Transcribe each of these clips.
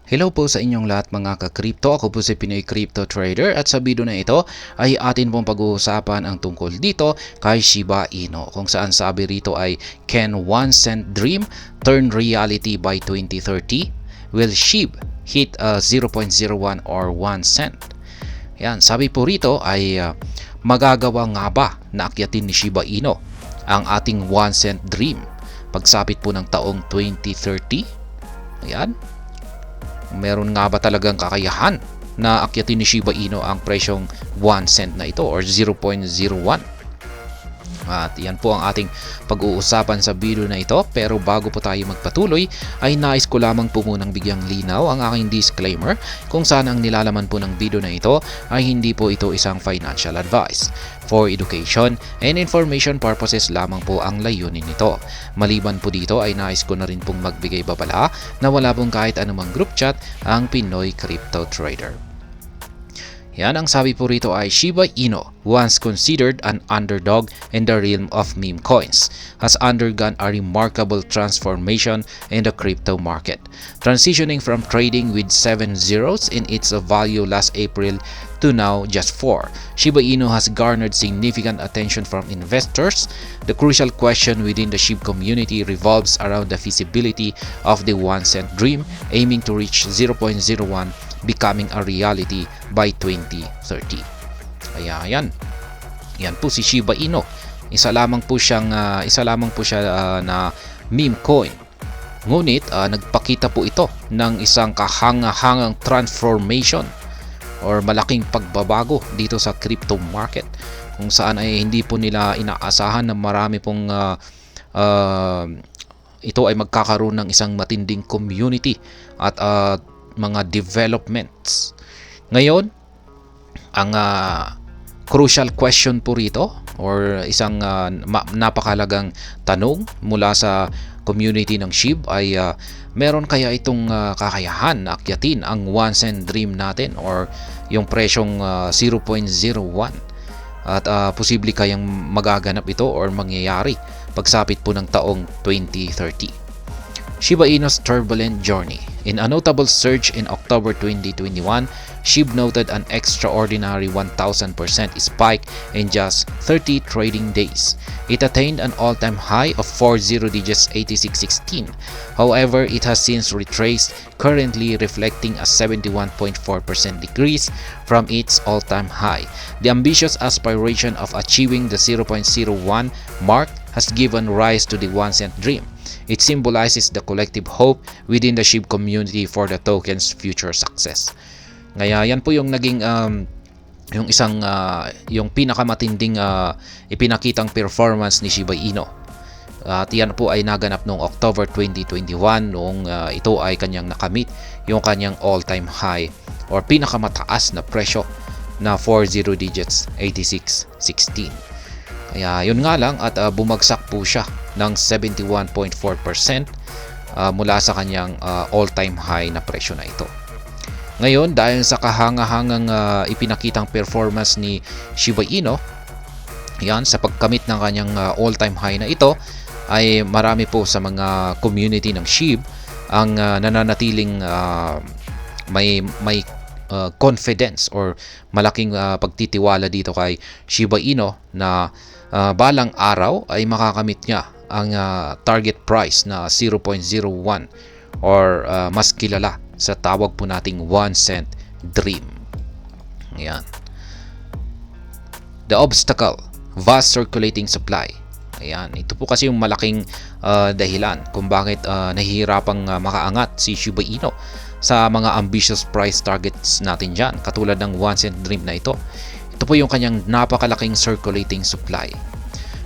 Hello po sa inyong lahat mga ka-crypto. Ako po si Pinoy Crypto Trader at sa video na ito ay atin pong pag-uusapan ang tungkol dito kay Shiba Inu, kung saan sabi rito ay can 1 cent dream turn reality by 2030? Will SHIB hit 0.01 or 1 cent? Yan, sabi po rito ay magagawa nga ba na akyatin ni Shiba Inu ang ating 1 cent dream pagsapit po ng taong 2030? Ayan. Meron nga ba talagang kakayahan na akyatin ni Shiba Inu ang presyong 1 cent na ito or 0.01? At yan po ang ating pag-uusapan sa video na ito. Pero bago po tayo magpatuloy ay nais ko lamang po munang bigyang linaw ang aking disclaimer kung saan ang nilalaman po ng video na ito ay hindi po ito isang financial advice. For education and information purposes lamang po ang layunin nito. Maliban po dito ay nais ko na rin pong magbigay babala na wala pong kahit anumang group chat ang Pinoy Crypto Trader. Yan, ang sabi po rito ay Shiba Inu, once considered an underdog in the realm of meme coins, has undergone a remarkable transformation in the crypto market, transitioning from trading with 7 zeros in its value last April to now just 4. Shiba Inu has garnered significant attention from investors. The crucial question within the SHIB community revolves around the feasibility of the 1 cent dream, aiming to reach 0.01 becoming a reality by 2030. Kaya yan po si Shiba Inu. Isa lamang po siya na meme coin. Ngunit nagpakita po ito ng isang kahanga-hangang transformation or malaking pagbabago dito sa crypto market, kung saan ay hindi po nila inaasahan na marami pong ito ay magkakaroon ng isang matinding community at mga developments. Ngayon, ang crucial question po rito or isang napakalagang tanong mula sa community ng SHIB ay meron kaya itong kakayahan na akyatin ang 1 cent dream natin or yung presyong 0.01 at posible kayang magaganap ito or mangyayari pagsapit po ng taong 2030. Shiba Inu's turbulent journey. In a notable surge in October 2021, SHIB noted an extraordinary 1,000% spike in just 30 trading days. It attained an all-time high of 40 digits 8616. However, it has since retraced, currently reflecting a 71.4% decrease from its all-time high. The ambitious aspiration of achieving the 0.01 mark has given rise to the 1 cent dream. It symbolizes the collective hope within the SHIB community for the token's future success. Ngaya yan po yung naging yung isang yung pinakamatinding ipinakitang performance ni Shiba Inu. At yan po ay naganap noong October 2021 noong ito ay kanyang nakamit yung kanyang all-time high or pinakamataas na presyo na 40 digits 8616. Kaya yun nga lang at bumagsak po siya ng 71.4% mula sa kanyang all-time high na presyo na ito. Ngayon, dahil sa kahanga-hangang ipinakitang performance ni Shiba Inu, yan, sa pagkamit ng kanyang all-time high na ito, ay marami po sa mga community ng SHIB ang nananatiling may confidence or malaking pagtitiwala dito kay Shiba Inu na balang araw ay makakamit niya ang target price na 0.01 or mas kilala sa tawag po nating 1 cent dream. Ayan. The obstacle, vast circulating supply. Ayan, ito po kasi yung malaking dahilan kung bakit nahihirapang makaangat si Shiba Inu sa mga ambitious price targets natin dyan, katulad ng 1 cent dream na ito. Ito po yung kanyang napakalaking circulating supply.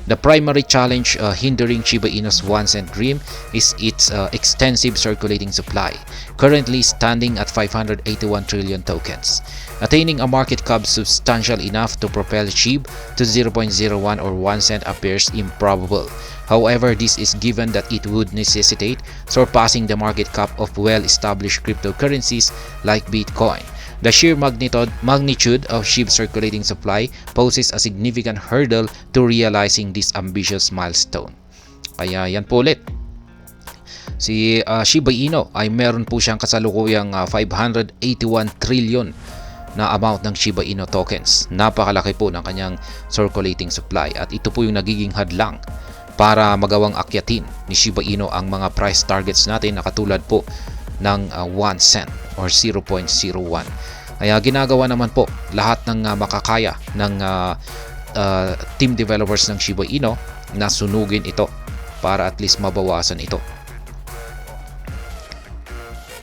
The primary challenge hindering Shiba Inu's 1 cent dream is its extensive circulating supply, currently standing at 581 trillion tokens. Attaining a market cap substantial enough to propel SHIB to 0.01 or 1 cent appears improbable. However, this is given that it would necessitate surpassing the market cap of well-established cryptocurrencies like Bitcoin. The sheer magnitude of SHIB's circulating supply poses a significant hurdle to realizing this ambitious milestone. Kaya yan po ulit. Si Shiba Inu ay meron po siyang kasalukuyang 581 trillion na amount ng Shiba Inu tokens. Napakalaki po ng kanyang circulating supply at ito po yung nagiging hadlang para magawang akyatin ni Shiba Inu ang mga price targets natin na katulad po ng 1 cent or 0.01. Kaya ginagawa naman po lahat ng makakaya ng team developers ng Shiba Inu na sunugin ito para at least mabawasan ito.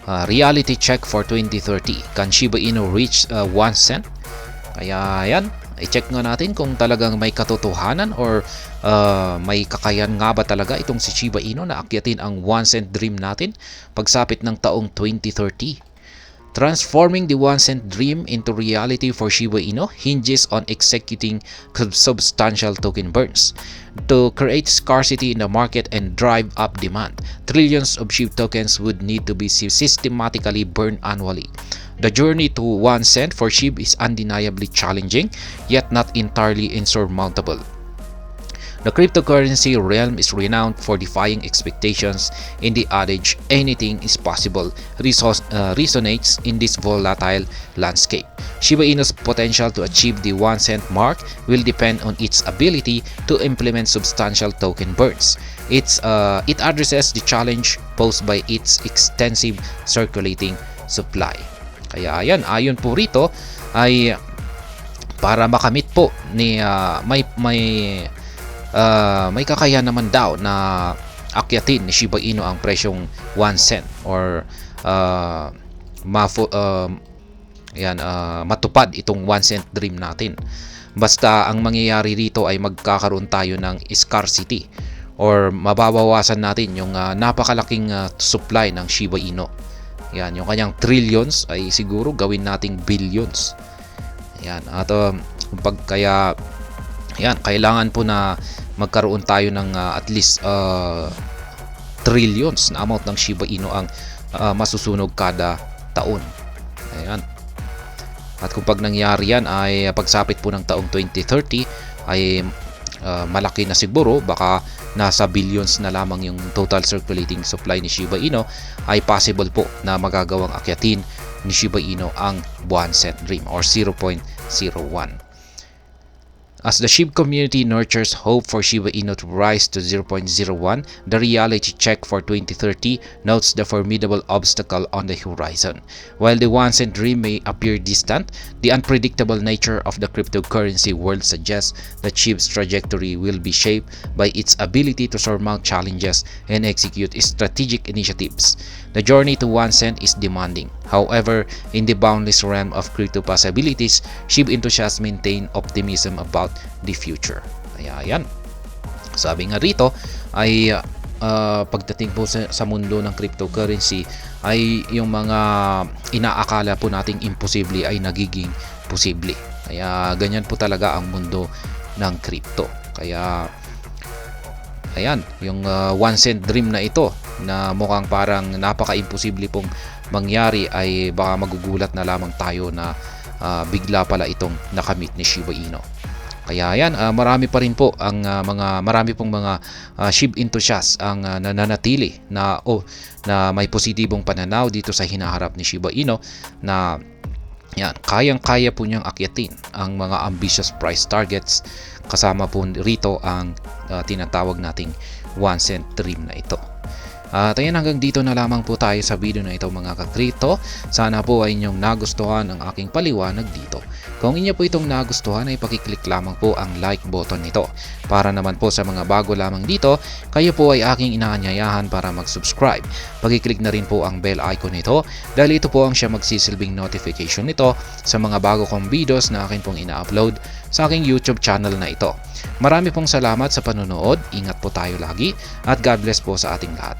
Reality check for 2030. Can Shiba Inu reach 1 cent? Kaya yan, i-check nga natin kung talagang may katotohanan or may kakayan nga ba talaga itong si Shiba Inu na akyatin ang 1 cent dream natin pagsapit ng taong 2030. Transforming the 1 cent dream into reality for Shiba Inu hinges on executing substantial token burns. To create scarcity in the market and drive up demand, trillions of SHIB tokens would need to be systematically burned annually. The journey to 1 cent for SHIB is undeniably challenging, yet not entirely insurmountable. The cryptocurrency realm is renowned for defying expectations, and the adage "anything is possible" resonates in this volatile landscape. Shiba Inu's potential to achieve the 1 cent mark will depend on its ability to implement substantial token burns. It addresses the challenge posed by its extensive circulating supply. Kaya ayon po rito ay para makamit po ni may kakayahan naman daw na akyatin ni Shiba Inu ang presyong 1 cent or matupad itong 1 cent dream natin. Basta ang mangyayari rito ay magkakaroon tayo ng scarcity or mababawasan natin yung napakalaking supply ng Shiba Inu. Yan, yung kanyang trillions ay siguro gawin nating billions. Yan, at kailangan po na magkaroon tayo ng at least trillions na amount ng Shiba Inu ang masusunog kada taon. Ayan. At kung pag nangyari yan ay pagsapit po ng taong 2030 ay malaki na siguro, baka nasa billions na lamang yung total circulating supply ni Shiba Inu, ay possible po na magagawang akyatin ni Shiba Inu ang 1 cent dream or 0.01. As the SHIB community nurtures hope for Shiba Inu to rise to 0.01, the reality check for 2030 notes the formidable obstacle on the horizon. While the 1 cent dream may appear distant, the unpredictable nature of the cryptocurrency world suggests that SHIB's trajectory will be shaped by its ability to surmount challenges and execute strategic initiatives. The journey to 1 cent is demanding. However, in the boundless realm of crypto possibilities, SHIB enthusiasts maintain optimism about the future. Kaya yan. Sabi nga rito ay pagdating po sa mundo ng cryptocurrency ay yung mga inaakala po nating imposible ay nagiging posible. Kaya ganyan po talaga ang mundo ng crypto. Kaya ayan, yung 1 cent dream na ito na mukhang parang napaka-imposible pong mangyari ay baka magugulat na lamang tayo na bigla pala itong nakamit ni Shiba Inu. Kaya yan, marami pa rin po ang marami pong mga SHIB enthusiasts ang nananatili na may positibong pananaw dito sa hinaharap ni Shiba Inu na yan, kayang-kaya po niyang akyatin ang mga ambitious price targets, kasama po rito ang tinatawag nating 1 cent dream na ito. At ayan, hanggang dito na lamang po tayo sa video na ito mga kakripto. Sana po ay inyong nagustuhan ang aking paliwanag dito. Kung inyo po itong nagustuhan ay pakiclick lamang po ang like button nito. Para naman po sa mga bago lamang dito, kayo po ay aking inaanyayahan para mag-subscribe. Pakiclick na rin po ang bell icon nito dahil ito po ang siya magsisilbing notification nito sa mga bago kong videos na akin pong ina-upload sa aking YouTube channel na ito. Marami pong salamat sa panonood, ingat po tayo lagi at God bless po sa ating lahat.